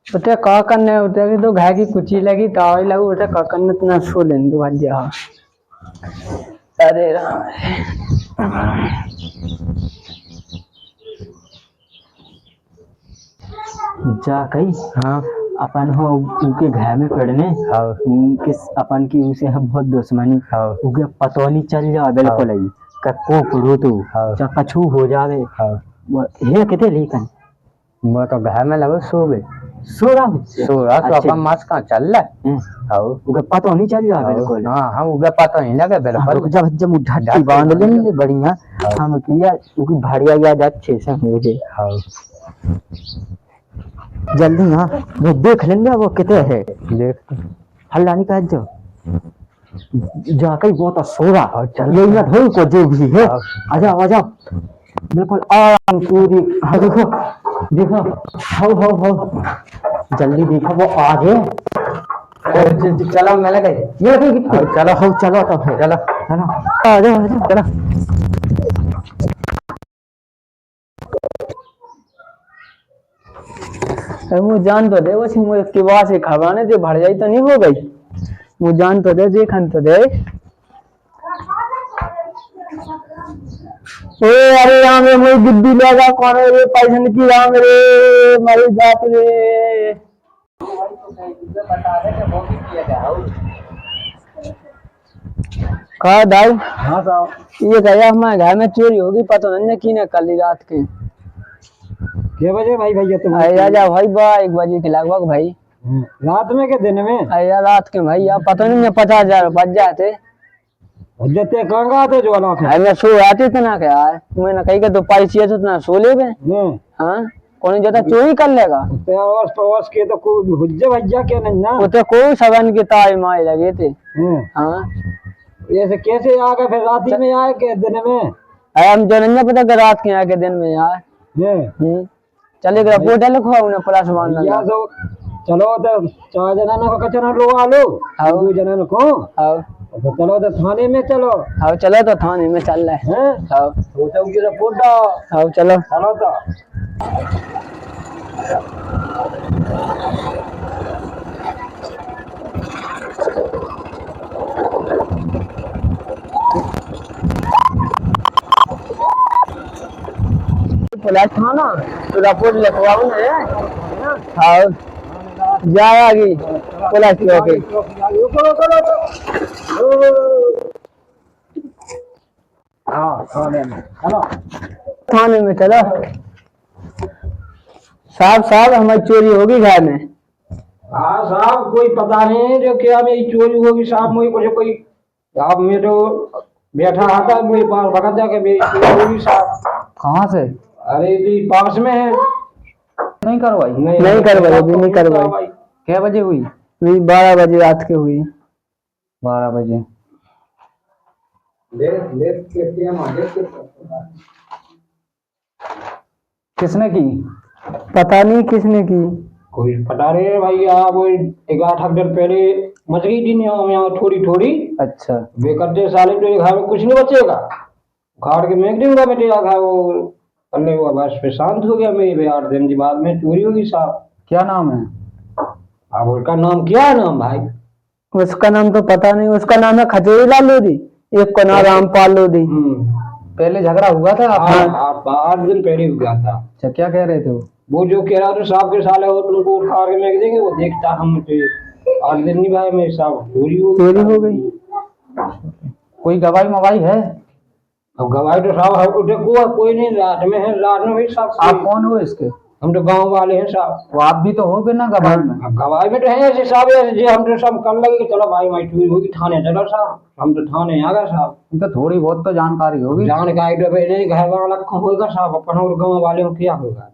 उते का करने उते की तो घाय की कुची लगी ताव लगू उते का करने तना सो लेन दो आज जा। अरे राम जा कही हाँ अपन हो उनके घर में पड़ने हाँ उनके अपन की उसे है बहुत दुश्मनी हाँ उनके पतो नहीं चल जा बिल्कुल ही कको पड़ो तो हाँ चा कछु हो जावे हाँ हे किते लेकिन मैं तो घर में लगो सो गए सो रहा तो अपन मास कहाँ चल रहा है हाँ उनके पतो नहीं चल जा बिल्कुल हाँ हम उगे पता नहीं लगे बिल्कुल जब जब ढट्टी बांध लेंगे बढ़िया हम किया उनकी भाड़िया याद अच्छे से मुझे हाँ जल्दी हाँ वो देख लेंगे वो कितने है देख हल्ला नहीं कर जो जाकर वो तो सो रहा चल ये धोई को जो भी है आ जाओ बिल्कुल आराम पूरी हाँ देखो देखो हो जल्दी देखो वो आ गए चलो मैं लगे ये चलो हो चलो तो फिर चलो चलो आ जाओ चलो मुझे जान तो दे वैसे मुझे किवा से खवाने जो भर जाई तो नहीं हो गई मुझे जान तो दे देखन तो दे ए अरे राम रे मुझे गिद्दी लगा कौन है ये पैसन की राम रे मरी जात रे कहा दाऊ हाँ साहब ये गया हमारे घर में चोरी होगी पता नहीं की ना कल रात के क्या बजे भाई भैया तुम आया जा भाई बा 1 बजे के लगभग भाई रात में के दिन में आया रात के भाई आप पता नहीं मैं 50,000 बच जाते जते कहाँ थे जो वाला भाई मैं सो आते तना क्या यार मैंने कही के तो पैसे तो ना सो ले बे हाँ कौन ज्यादा चोरी कर लेगा प्रवास प्रवास के तो कोई हुज्जा भज्जा के नहीं ना वो तो कोई सबन के ताई माए लगे थे हाँ ऐसे कैसे आ गए फिर रात ही में आए के दिन में अरे हम जो नहीं पता कि रात के आके दिन में यार चले गए रिपोर्ट लिखवा उन्हें प्लस बांधना या तो चलो तो 4 जना को कचरा लो आलो 2 जना को तो चलो तो थाने में चलो हाँ चलो तो थाने में चल रहे हैं हाँ तो की रिपोर्ट दो हाँ चलो चलो तो पुलिस थाना तो रिपोर्ट लिखवाओ ना हाँ जाएगी पुलिस चौकी हाँ थाने में चलो थाने में चलो साहब हमारी चोरी होगी घर में हाँ साहब कोई पता नहीं जो क्या मेरी चोरी होगी साहब मुझे कुछ कोई आप मेरे तो बैठा आता है मेरे पास भगत जाके मेरी चोरी होगी साहब कहाँ से अरे जी पास में है नहीं करवाई नहीं करवाई क्या बजे हुई 12 बजे रात के हुई 12 बजे किसने की पता नहीं किसने की कोई पता नहीं भाई आप कोई 1-8 दिन पहले मच गई थी यहाँ थोड़ी अच्छा वे करते साले तो घर में कुछ नहीं बचेगा उखाड़ के फेंक दूंगा बेटे घर वो करने हुआ बस फिर शांत हो गया मेरी 8 दिन के बाद में चोरी होगी साहब क्या नाम है अब उसका नाम क्या है नाम भाई उसका नाम तो पता नहीं उसका नाम है खजूरी लाल लोधी एक का नाम रामपाल लोधी पहले झगड़ा हुआ था 8 दिन पहले हुआ था अच्छा क्या कह रहे थे वो जो कह रहा था साहब के साले हो तुमको उठा के फेंक देंगे वो देखता हम 8 दिन नहीं भाई मेरे साहब चोरी हो गई कोई गवाही मवाही है अब गवाही तो साहब कोई नहीं रात में है रात में भी साहब आप कौन हो इसके हम तो गांव वाले हैं साहब वो आप भी तो हो ना गवाही में गवाही में तो है ऐसे साहब ऐसे हम तो सब कर लगे कि चलो भाई मैं चोरी होगी थाने चलो साहब हम तो थाने आ गए साहब तो थोड़ी बहुत तो जानकारी होगी जानकारी तो भाई नहीं घर वाला होगा साहब अपन और गाँव वाले को क्या होगा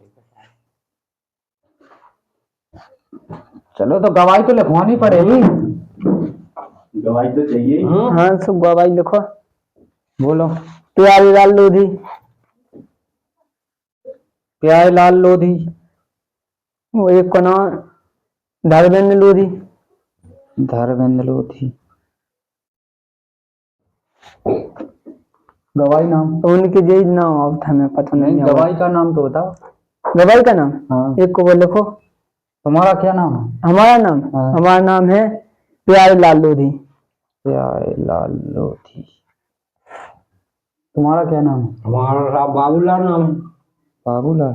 चलो तो गवाही तो लिखवानी पड़ेगी गवाही तो चाहिए हाँ सब गवाही लिखो बोलो प्यारीलाल लोधी प्यारीलाल लोधी वो एक का नाम धर्मेंद्र लोधी गवाही नाम तो उनके यही नाम अब हमें पता नहीं गवाही का नाम तो बताओ गवाही का नाम हाँ एक को वो लिखो तुम्हारा क्या नाम है? हमारा नाम हाँ। हमारा नाम है प्यारेलाल लोधी। प्यारेलाल लोधी। तुम्हारा क्या नाम है? हमारा बाबूलाल नाम है। बाबूलाल।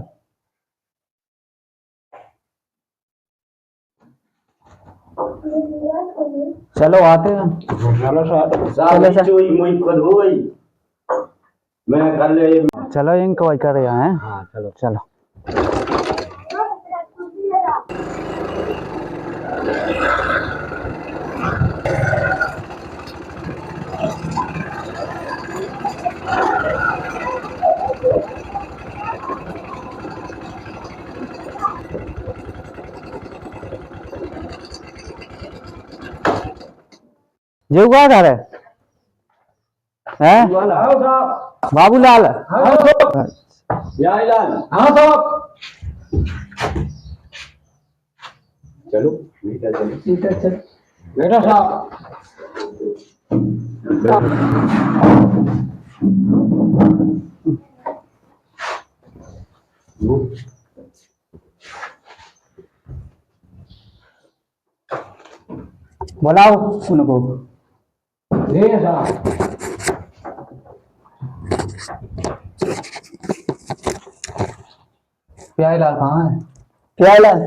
चलो आते हैं। चलो चलो साहब सर। चोई मोई खुद होई मैं कल चलो इंक्वायरी कर रहे हैं। हाँ चलो चलो। ये हुआ घर है? हैं? आओ साहब बाबूलाल। हाँ यार हाँ साहब चलो बेटा साहब बुलाओ उनको। ये साहब प्यारेलाल कहाँ है? प्यारेलाल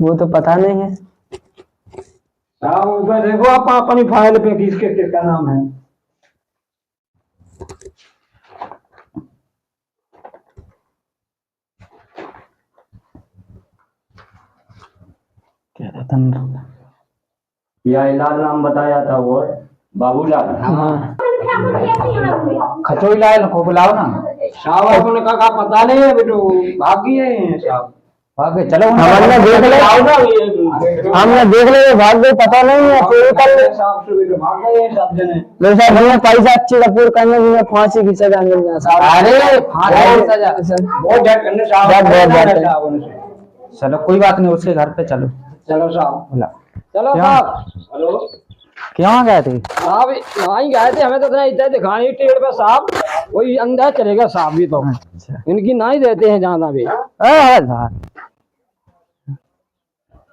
वो तो पता नहीं है। साहब ऊपर देखो आप अपनी फाइल पे किसके किसका नाम है। क्या रहता है? यार नाम बताया था वो बाबूलाल हाँ खचोई लाल को बुलाओ ना। साहब आपने कहा पता नहीं है बेटो भाग गए हैं साहब आगे चलो। हमने देख लिया हमने देख लिया भाग गए पता नहीं है चोरी कर ले। साहब से बेटो भाग गए हैं सब जने। लो साहब हमें पैसा अच्छी का पूरा करने के लिए फांसी की सजा मिल जाए साहब। अरे फांसी की सजा। बहुत डर करने साहब चलो कोई बात नहीं, उसके घर पे चलो। चलो साहब बुला। चलो क्या? साहब हेलो क्यों गए थे? साहब वहीं गए थे हमें तो इतना इतना दिखानी टेढ़ पे साहब वही अंदर चलेगा साहब भी तो अच्छा। इनकी ना ही देते हैं ज्यादा भी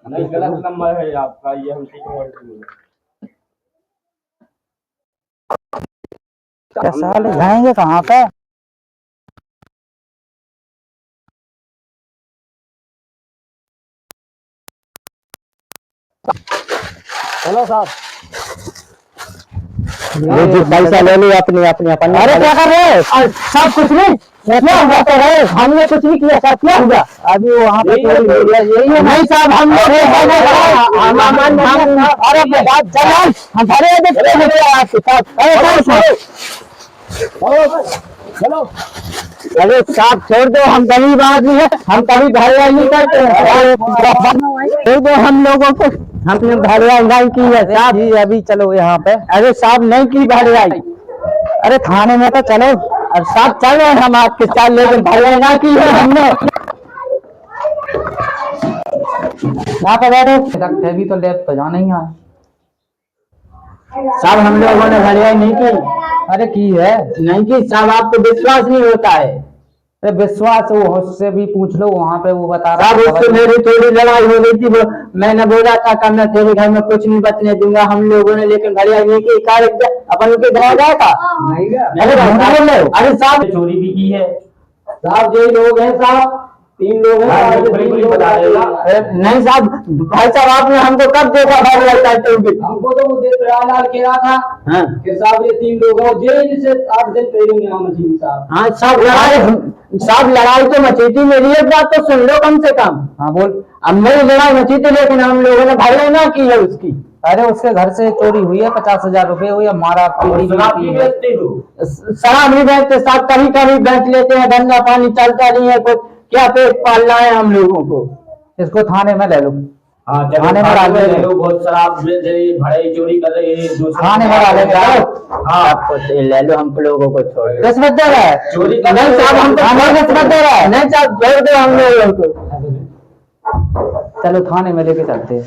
नहीं गलत नंबर है आपका ये हम क्या साले जाएंगे कहाँ पे? चलो साहब ये जो पैसा ले लो अपने अपने अपन। अरे क्या कर रहे हैं साहब? कुछ नहीं हमने कुछ नहीं किया साहब। क्या हुआ अभी वहाँ पे? यही है नहीं साहब हम लोग चलो अरे साहब छोड़ दो, हम गरीब आदमी है, हम कभी भाड़े नहीं करते। छोड़ दो हम लोगों को, हमने भाड़े नहीं की है साहब। जी अभी चलो यहाँ पे। अरे साहब नहीं की भाड़े। अरे थाने में तो चलो। अरे साहब चल रहे हैं हम आपके साथ, लेकिन भाड़े ना की है हमने। यहाँ पे बैठो। भी तो लैब तो जाना ही है। साहब हम लोगों ने भाड़े नहीं की। अरे की है नहीं की साहब, आपको विश्वास नहीं होता है। अरे विश्वास वो उससे भी पूछ लो, वहाँ पे वो बता साहब रहा उससे मेरी थोड़ी लड़ाई हो गई थी। मैंने बोला था कि मैं तेरे घर में कुछ नहीं बचने दूंगा हम लोगों ने, लेकिन घड़िया नहीं की। अपन के घर गया था। अरे साहब चोरी भी की है साहब यही लोग हैं साहब, 3 लोग हैं। नहीं साहब भाई साहब आपने हमको कब देखा भाई लगता है? हमको तो वो लाल कह रहा था हाँ कि साहब ये 3 लोग हैं जेल से 8 दिन पहले यहाँ मछली साहब। हाँ साहब लड़ाई तो मची थी, मेरी एक बात तो सुन लो कम से कम। हाँ बोल। अब मेरी लड़ाई मची थी, लेकिन हम लोगों ने भाई ना की है उसकी। अरे उसके घर से चोरी हुई है, 50,000 रुपए हुई है। हमारा शराब भी बेचते हो शराब नहीं बेचते साहब, कभी कभी बेच लेते हैं, धंधा पानी चलता नहीं है कुछ, क्या पेट पालना है हम लोगों को। इसको थाने में ले लो। हाँ थाने में डाल दे। लोग बहुत शराब बेच रहे भड़ाई चोरी कर रहे हैं थाने में डाल दे। हाँ आपको ले लो, हम लोगों को छोड़ दो। किस्मत दे रहा है चोरी नहीं साहब, हमको हमें किस्मत दे रहा है नहीं साहब, छोड़ दो हम लोगों को। चलो थाने में लेके चलते हैं।